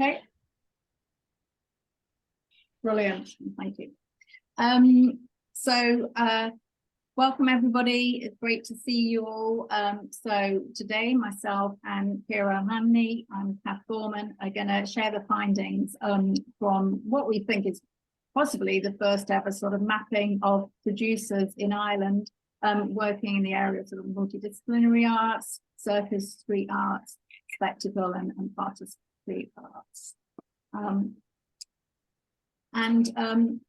Okay. Brilliant. Thank you. Welcome everybody. It's great to see you all. So today, myself and Kira O'Mahony, I'm Kath Gorman, are going to share the findings from what we think is possibly the first ever sort of mapping of producers in Ireland working in the area of sort of multidisciplinary arts, circus, street arts, spectacle, and participatory arts.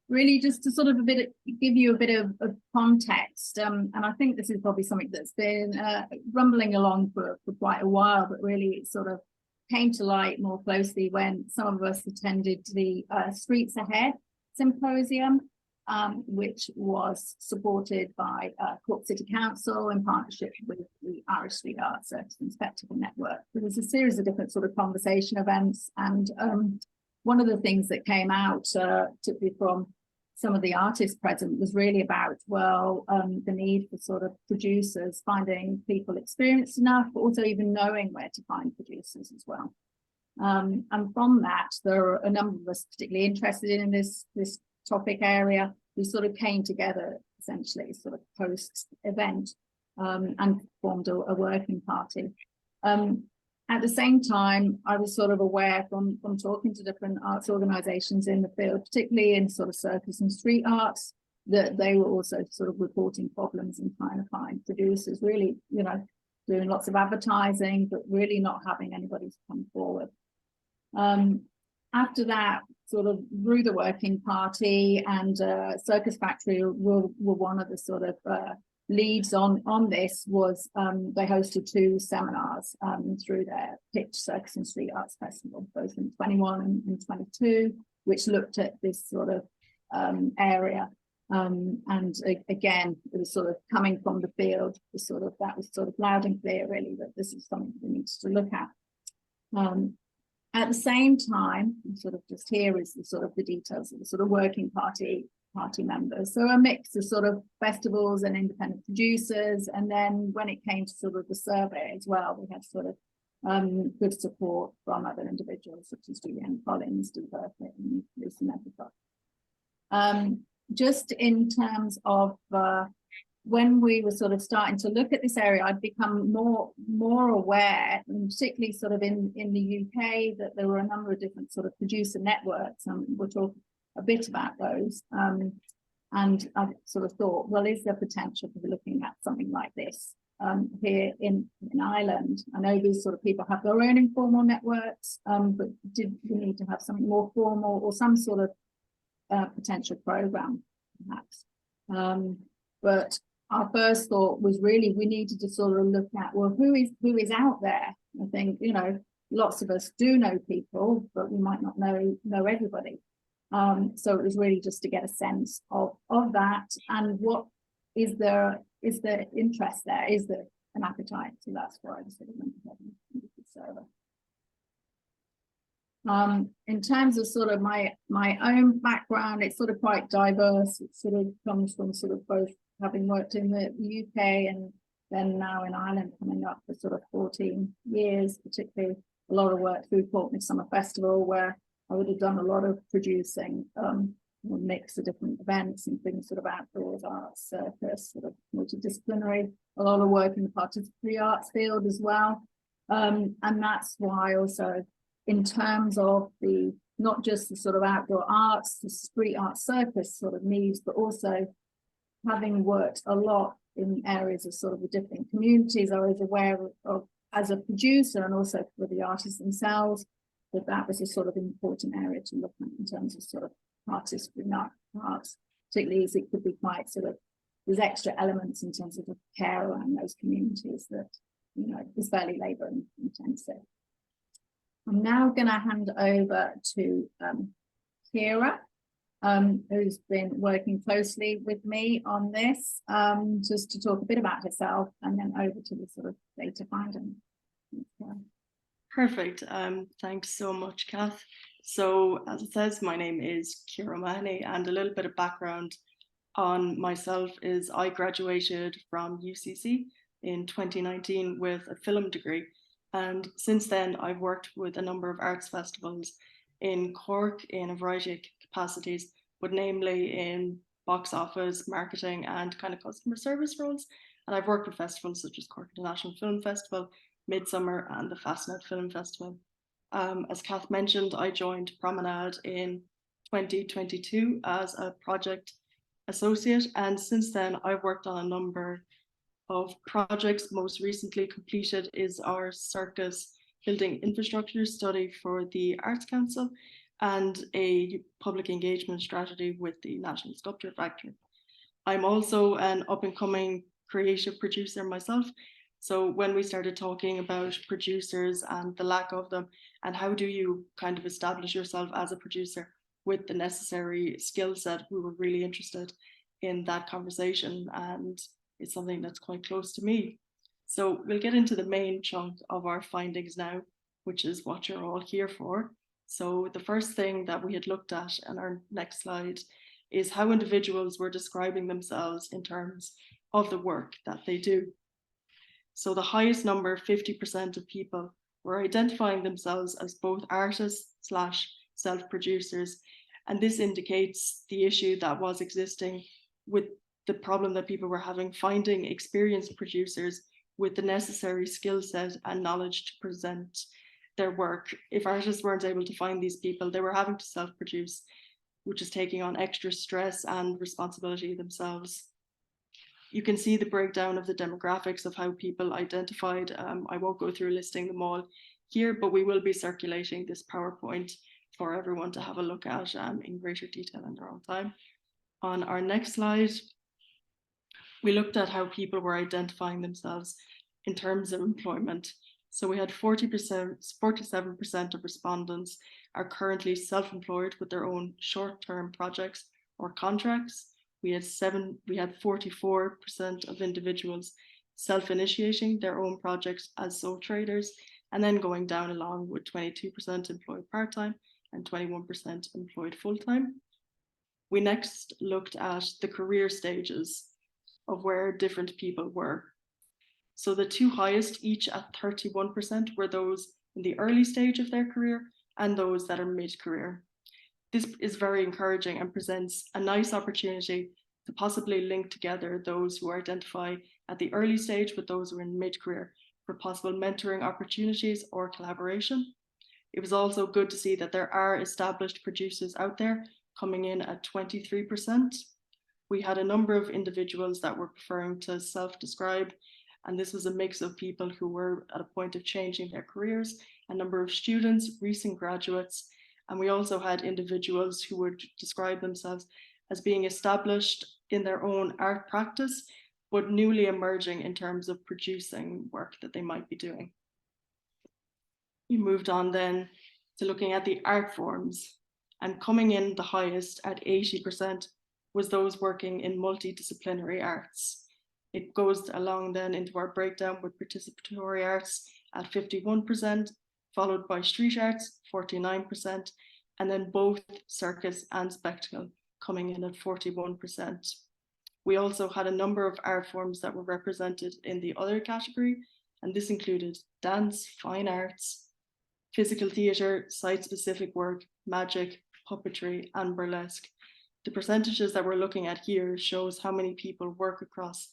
Really just to sort of give you a bit of context, and I think this is probably something that's been rumbling along for quite a while, but really it sort of came to light more closely when some of us attended the Streets Ahead Symposium, which was supported by Cork City Council in partnership with the Irish Street Arts Circus and Spectacle Network. There was a series of different sort of conversation events, and one of the things that came out, particularly from some of the artists present, was really about, well, the need for sort of producers, finding people experienced enough, but also even knowing where to find producers as well. And from that, there are a number of us particularly interested in this topic area. We sort of came together, essentially, sort of post-event, and formed a working party. At the same time, I was sort of aware from talking to different arts organisations in the field, particularly in sort of circus and street arts, that they were also sort of reporting problems and trying to find producers, really, you know, doing lots of advertising, but really not having anybody to come forward. After that, sort of through the working party, and Circus Factory were one of the sort of leads on this, was they hosted 2 seminars through their Pitch Circus and Street Arts Festival, both in 21 and 22, which looked at this sort of area. And again, it was sort of coming from the field, that was sort of loud and clear, really, that this is something we need to look at. At the same time, sort of just here is the sort of the details of the sort of working party members. So a mix of sort of festivals and independent producers. And then when it came to sort of the survey as well, we had sort of good support from other individuals such as Julianne Collins, Steve Burkett, and Lucy Medlicott. Just in terms of when we were sort of starting to look at this area, I'd become more aware, and particularly sort of in the UK, that there were a number of different sort of producer networks, and we'll talk a bit about those. And I sort of thought, well, is there potential for looking at something like this here in Ireland? I know these sort of people have their own informal networks, but did we need to have something more formal or some sort of potential program, perhaps? But our first thought was really we needed to sort of look at, well, who is out there? I think, you know, lots of us do know people, but we might not know everybody. So it was really just to get a sense of that, and what is there interest there? Is there an appetite? So that's why I was sort of server. In terms of sort of my own background, it's sort of quite diverse. It sort of comes from sort of both having worked in the UK and then now in Ireland, coming up for sort of 14 years, particularly a lot of work through Portney Summer Festival, where I would have done a lot of producing, a mix of different events and things sort of outdoors, arts, circus, sort of multidisciplinary, a lot of work in the participatory arts field as well. And that's why also, in terms of the, not just the sort of outdoor arts, the street art circus sort of needs, but also having worked a lot in areas of sort of the different communities, I was aware of as a producer, and also for the artists themselves, that was a sort of important area to look at in terms of sort of participatory arts, particularly as it could be quite sort of, there's extra elements in terms of the care around those communities that, you know, is fairly labour intensive. I'm now going to hand over to Kira, who's been working closely with me on this, just to talk a bit about herself, and then over to the sort of data finding. Perfect. Thanks so much, Kath. So as it says, my name is Kira O'Mahony, and a little bit of background on myself is I graduated from UCC in 2019 with a film degree, And since then, I've worked with a number of arts festivals in Cork in a variety of capacities, but namely in box office, marketing, and kind of customer service roles. And I've worked with festivals such as Cork International Film Festival, Midsummer, and the Fastnet Film Festival. As Kath mentioned, I joined Promenade in 2022 as a project associate, and since then I've worked on a number of projects. Most recently completed is our circus building infrastructure study for the Arts Council and a public engagement strategy with the National Sculpture Factory. I'm also an up-and-coming creative producer myself. So when we started talking about producers and the lack of them, and how do you kind of establish yourself as a producer with the necessary skill set, we were really interested in that conversation, and it's something that's quite close to me. So we'll get into the main chunk of our findings now, which is what you're all here for. So the first thing that we had looked at in our next slide is how individuals were describing themselves in terms of the work that they do. So the highest number, 50% of people, were identifying themselves as both artists / self-producers. And this indicates the issue that was existing with the problem that people were having finding experienced producers with the necessary skill set and knowledge to present their work. If artists weren't able to find these people, they were having to self-produce, which is taking on extra stress and responsibility themselves. You can see the breakdown of the demographics of how people identified. I won't go through listing them all here, but we will be circulating this PowerPoint for everyone to have a look at in greater detail in their own time. On our next slide, we looked at how people were identifying themselves in terms of employment. So we had 47% of respondents are currently self-employed with their own short-term projects or contracts. We had 44% of individuals self-initiating their own projects as sole traders, and then going down along with 22% employed part-time and 21% employed full-time. We next looked at the career stages of where different people were. So the two highest, each at 31%, were those in the early stage of their career and those that are mid-career. This is very encouraging and presents a nice opportunity to possibly link together those who identify at the early stage with those who are in mid-career for possible mentoring opportunities or collaboration. It was also good to see that there are established producers out there coming in at 23%. We had a number of individuals that were preferring to self-describe, and this was a mix of people who were at a point of changing their careers, a number of students, recent graduates, and we also had individuals who would describe themselves as being established in their own art practice, but newly emerging in terms of producing work that they might be doing. We moved on then to looking at the art forms, and coming in the highest at 80% was those working in multidisciplinary arts. It goes along then into our breakdown with participatory arts at 51%, followed by street arts, 49%, and then both circus and spectacle coming in at 41%. We also had a number of art forms that were represented in the other category, and this included dance, fine arts, physical theatre, site-specific work, magic, puppetry, and burlesque. The percentages that we're looking at here shows how many people work across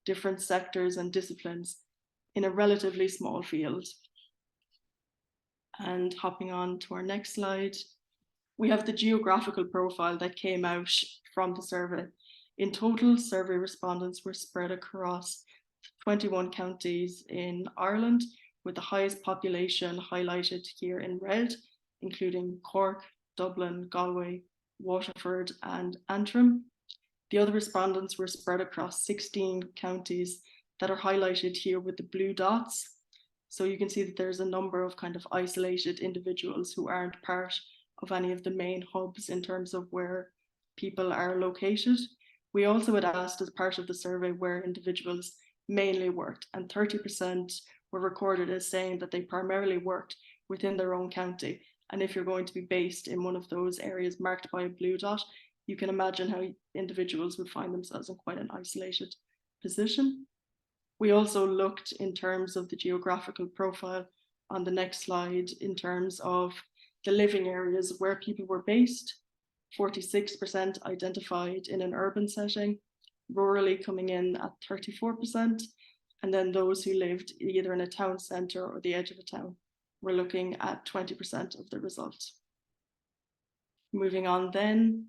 different sectors and disciplines in a relatively small field. And hopping on to our next slide, we have the geographical profile that came out from the survey. In total, survey respondents were spread across 21 counties in Ireland, with the highest population highlighted here in red, including Cork, Dublin, Galway, Waterford, and Antrim. The other respondents were spread across 16 counties that are highlighted here with the blue dots. So you can see that there's a number of kind of isolated individuals who aren't part of any of the main hubs in terms of where people are located. We also had asked as part of the survey where individuals mainly worked, and 30% were recorded as saying that they primarily worked within their own county. And if you're going to be based in one of those areas marked by a blue dot, you can imagine how individuals would find themselves in quite an isolated position. We also looked in terms of the geographical profile on the next slide in terms of the living areas where people were based. 46% identified in an urban setting, rurally coming in at 34%, and then those who lived either in a town centre or the edge of a town were looking at 20% of the result. Moving on then,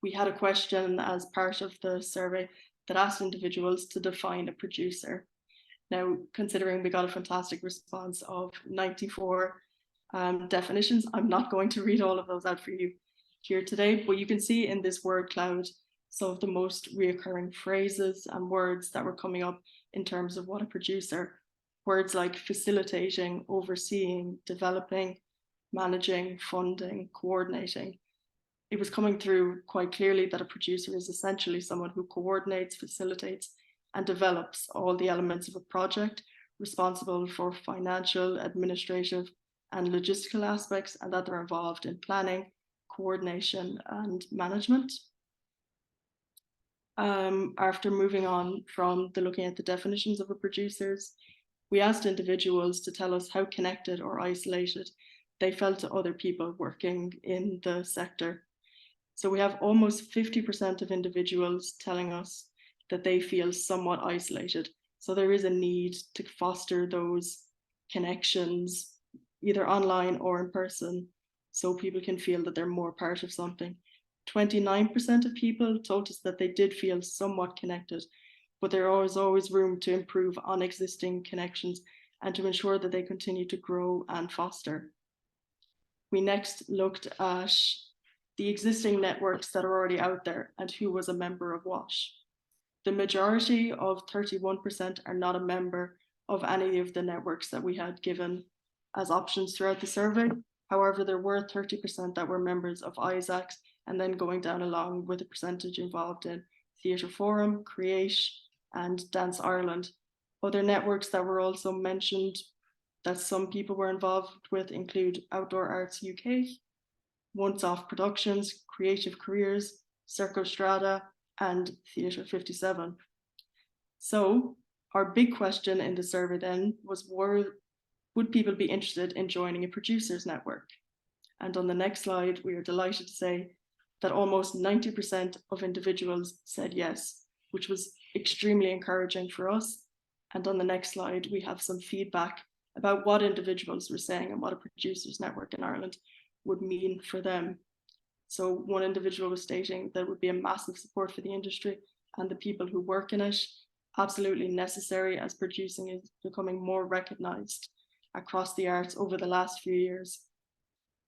we had a question as part of the survey that asked individuals to define a producer. Now, considering we got a fantastic response of 94 definitions, I'm not going to read all of those out for you here today, but you can see in this word cloud some of the most reoccurring phrases and words that were coming up in terms of what a producer. Words like facilitating, overseeing, developing, managing, funding, coordinating. It was coming through quite clearly that a producer is essentially someone who coordinates, facilitates, and develops all the elements of a project, responsible for financial, administrative, and logistical aspects, and that they're involved in planning, coordination, and management. After moving on from looking at the definitions of a producers, we asked individuals to tell us how connected or isolated they felt to other people working in the sector. So we have almost 50% of individuals telling us that they feel somewhat isolated. So there is a need to foster those connections, either online or in person, so people can feel that they're more part of something. 29% of people told us that they did feel somewhat connected, but there is always room to improve on existing connections and to ensure that they continue to grow and foster. We next looked at the existing networks that are already out there and who was a member of what. The majority of 31% are not a member of any of the networks that we had given as options throughout the survey. However, there were 30% that were members of ISACs, and then going down along with a percentage involved in Theatre Forum, Create, and Dance Ireland. Other networks that were also mentioned that some people were involved with include Outdoor Arts UK, Once Off Productions, Creative Careers, Circo Strada, and Theatre 57. So our big question in the survey then was, would people be interested in joining a producers network? And on the next slide, we are delighted to say that almost 90% of individuals said yes, which was extremely encouraging for us. And on the next slide, we have some feedback about what individuals were saying and what a producers network in Ireland would mean for them. So one individual was stating that it would be a massive support for the industry and the people who work in it, absolutely necessary as producing is becoming more recognised across the arts over the last few years.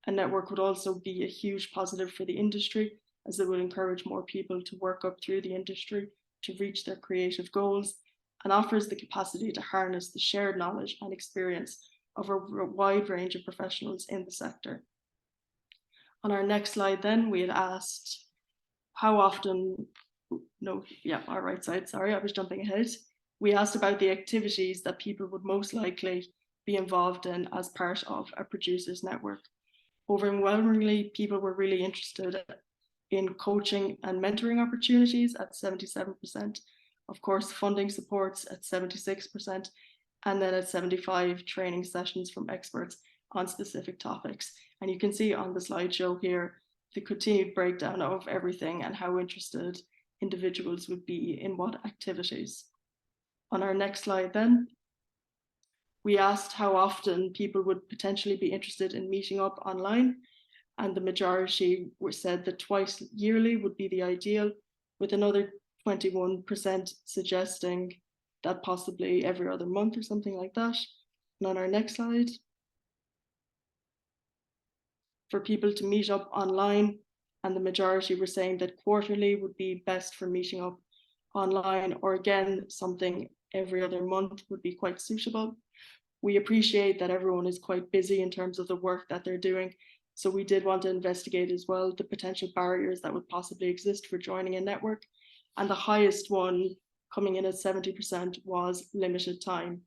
A network would also be a huge positive for the industry, as it would encourage more people to work up through the industry to reach their creative goals, and offers the capacity to harness the shared knowledge and experience of a wide range of professionals in the sector. On our next slide then, we had asked how often, our right side, sorry, I was jumping ahead. We asked about the activities that people would most likely be involved in as part of a producers network. Overwhelmingly, people were really interested in coaching and mentoring opportunities at 77%, of course, funding supports at 76%, and then at 75 training sessions from experts on specific topics. And you can see on the slideshow here the continued breakdown of everything and how interested individuals would be in what activities. On our next slide then, we asked how often people would potentially be interested in meeting up online, and the majority said that twice yearly would be the ideal, with another 21% suggesting that possibly every other month or something like that. And on our next slide, for people to meet up online, and the majority were saying that quarterly would be best for meeting up online, or again, something every other month would be quite suitable. We appreciate that everyone is quite busy in terms of the work that they're doing, so we did want to investigate as well the potential barriers that would possibly exist for joining a network, and the highest one coming in at 70% was limited time.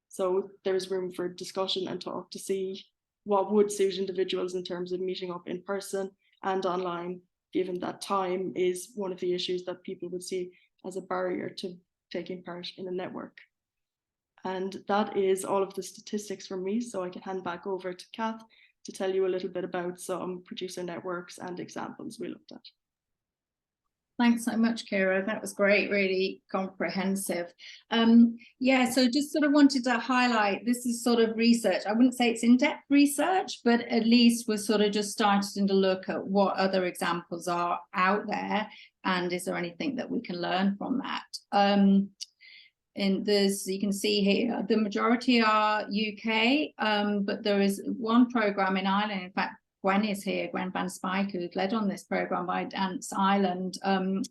So there's room for discussion and talk to see what would suit individuals in terms of meeting up in person and online, given that time is one of the issues that people would see as a barrier to taking part in a network. And that is all of the statistics from me. So I can hand back over to Kath to tell you a little bit about some producer networks and examples we looked at. Thanks so much, Kira. That was great, really comprehensive. Yeah, so just sort of wanted to highlight, this is sort of research. I wouldn't say it's in-depth research, but at least we're sort of just starting to look at what other examples are out there, and is there anything that we can learn from that. And there's, you can see here, the majority are UK, but there is one program in Ireland. In fact, Gwen is here, Gwen Van Spijk, who led on this program by Dance Ireland,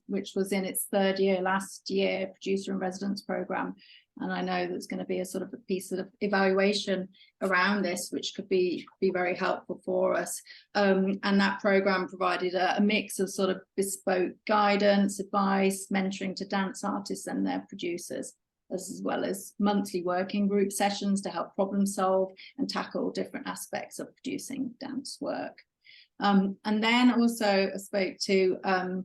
which was in its 3rd year last year, producer in residence program. And I know there's going to be a sort of a piece of evaluation around this, which could be very helpful for us. And that program provided a mix of sort of bespoke guidance, advice, mentoring to dance artists and their producers, as well as monthly working group sessions to help problem solve and tackle different aspects of producing dance work. And then also I spoke to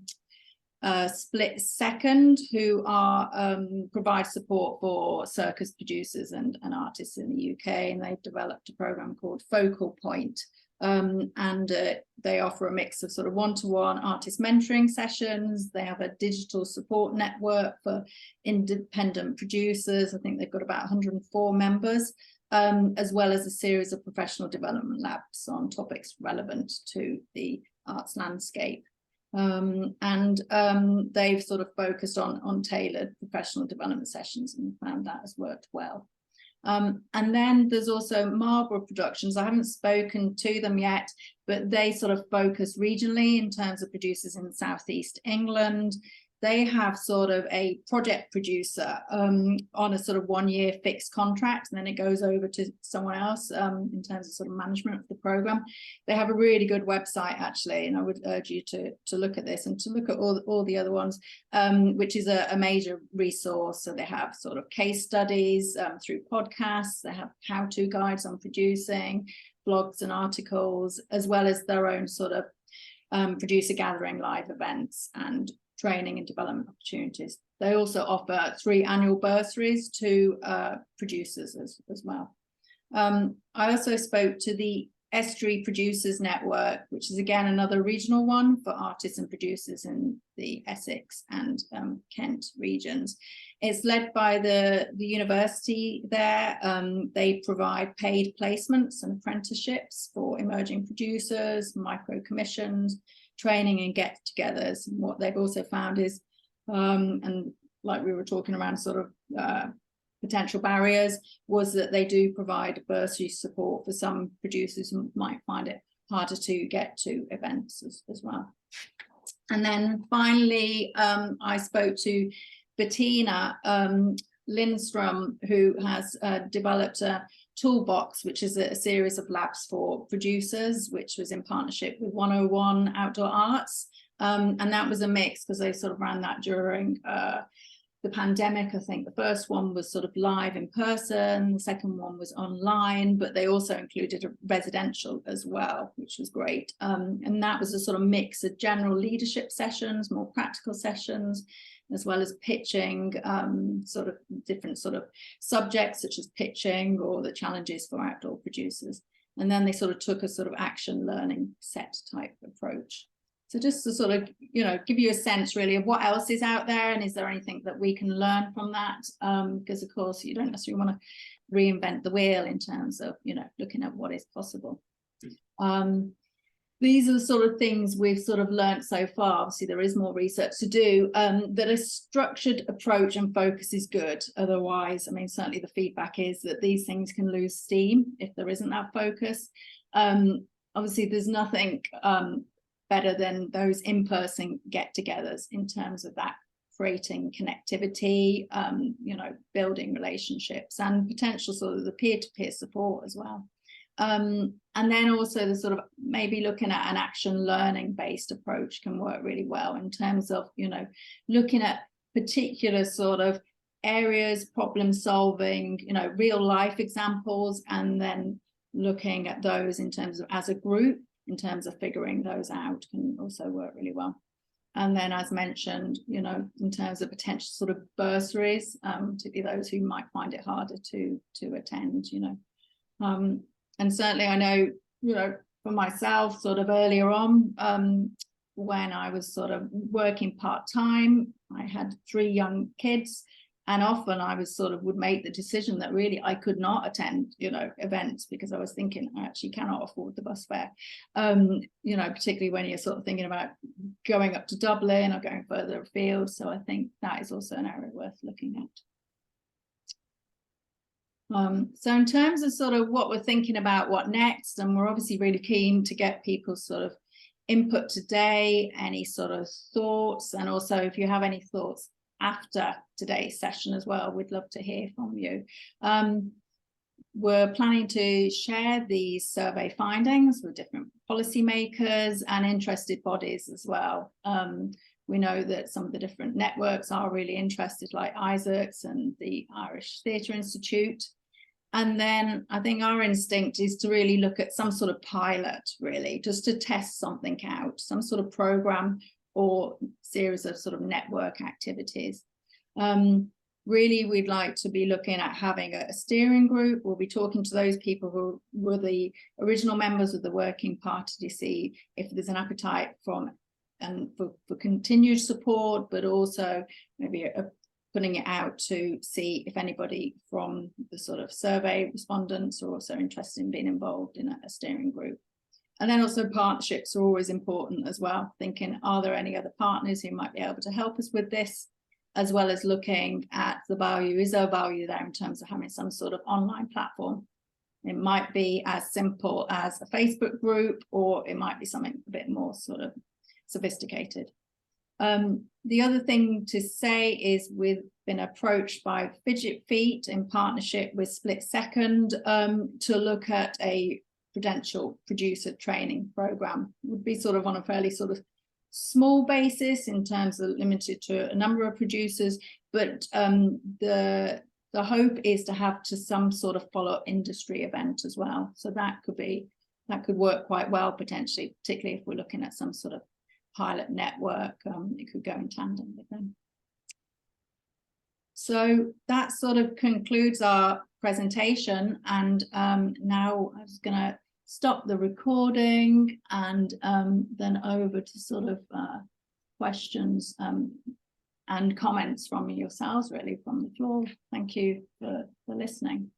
Split Second, who are provide support for circus producers and artists in the UK, and they've developed a program called Focal Point. They offer a mix of sort of one-to-one artist mentoring sessions. They have a digital support network for independent producers. I think they've got about 104 members, as well as a series of professional development labs on topics relevant to the arts landscape. They've sort of focused on tailored professional development sessions and found that has worked well. And then there's also Marlborough Productions. I haven't spoken to them yet, but they sort of focus regionally in terms of producers in Southeast England. They have sort of a project producer on a sort of 1-year fixed contract, and then it goes over to someone else in terms of sort of management of the program. They have a really good website, actually, and I would urge you to look at this and to look at all the other ones, which is a major resource. So they have sort of case studies through podcasts. They have how-to guides on producing, blogs and articles, as well as their own sort of producer gathering, live events, and training and development opportunities. They also offer 3 annual bursaries to producers as well. I also spoke to the Estuary Producers Network, which is again another regional one for artists and producers in the Essex and Kent regions. It's led by the university there. They provide paid placements and apprenticeships for emerging producers, micro commissions, training and get-togethers. And what they've also found is, and like we were talking around sort of potential barriers, was that they do provide bursary support for some producers who might find it harder to get to events as well. And then finally, I spoke to Bettina Lindstrom, who has developed a toolbox, which is a series of labs for producers, which was in partnership with 101 Outdoor Arts. And that was a mix because they sort of ran that during the pandemic. I think the first one was sort of live in person, the second one was online, but they also included a residential as well, which was great. And that was a sort of mix of general leadership sessions, more practical sessions, as well as pitching, sort of different sort of subjects such as pitching or the challenges for outdoor producers. And then they sort of took a sort of action learning set type approach. So just to sort of, you know, give you a sense really of what else is out there and is there anything that we can learn from that? Because of course you don't necessarily want to reinvent the wheel in terms of, you know, looking at what is possible. These are the sort of things we've sort of learned so far. Obviously, there is more research to do, that a structured approach and focus is good. Otherwise, I mean, certainly the feedback is that these things can lose steam if there isn't that focus. Obviously, there's nothing better than those in-person get-togethers in terms of that creating connectivity, you know, building relationships and potential sort of the peer-to-peer support as well. And then also the sort of maybe looking at an action learning based approach can work really well in terms of, you know, looking at particular sort of areas, problem solving, you know, real life examples, and then looking at those in terms of as a group, in terms of figuring those out can also work really well. And then, as mentioned, you know, in terms of potential sort of bursaries, particularly those who might find it harder to attend, you know. And certainly I know, you know, for myself, sort of earlier on, when I was sort of working part-time, I had 3 young kids, and often I was sort of would make the decision that really I could not attend, you know, events, because I was thinking I actually cannot afford the bus fare. You know, particularly when you're sort of thinking about going up to Dublin or going further afield. So I think that is also an area worth looking at. So in terms of sort of what we're thinking about, what next, and we're obviously really keen to get people's sort of input today, any sort of thoughts, and also if you have any thoughts after today's session as well, we'd love to hear from you. We're planning to share these survey findings with different policymakers and interested bodies as well. We know that some of the different networks are really interested, like Isaacs and the Irish Theatre Institute. And then I think our instinct is to really look at some sort of pilot, really, just to test something out, some sort of program or series of sort of network activities. Really, we'd like to be looking at having a steering group. We'll be talking to those people who were the original members of the working party to see if there's an appetite from and for continued support, but also maybe putting it out to see if anybody from the sort of survey respondents are also interested in being involved in a steering group. And then also partnerships are always important as well, thinking, are there any other partners who might be able to help us with this, as well as looking at the value. Is there value there in terms of having some sort of online platform? It might be as simple as a Facebook group, or it might be something a bit more sort of sophisticated. The other thing to say is we've been approached by Fidget Feet in partnership with Split Second to look at a Prudential producer training program. Would be sort of on a fairly sort of small basis in terms of limited to a number of producers, but the hope is to have to some sort of follow-up industry event as well. So that could work quite well potentially, particularly if we're looking at some sort of pilot network. It could go in tandem with them. So that sort of concludes our presentation, and now I was going to stop the recording and then over to sort of questions and comments from yourselves, really, from the floor. Thank you for listening.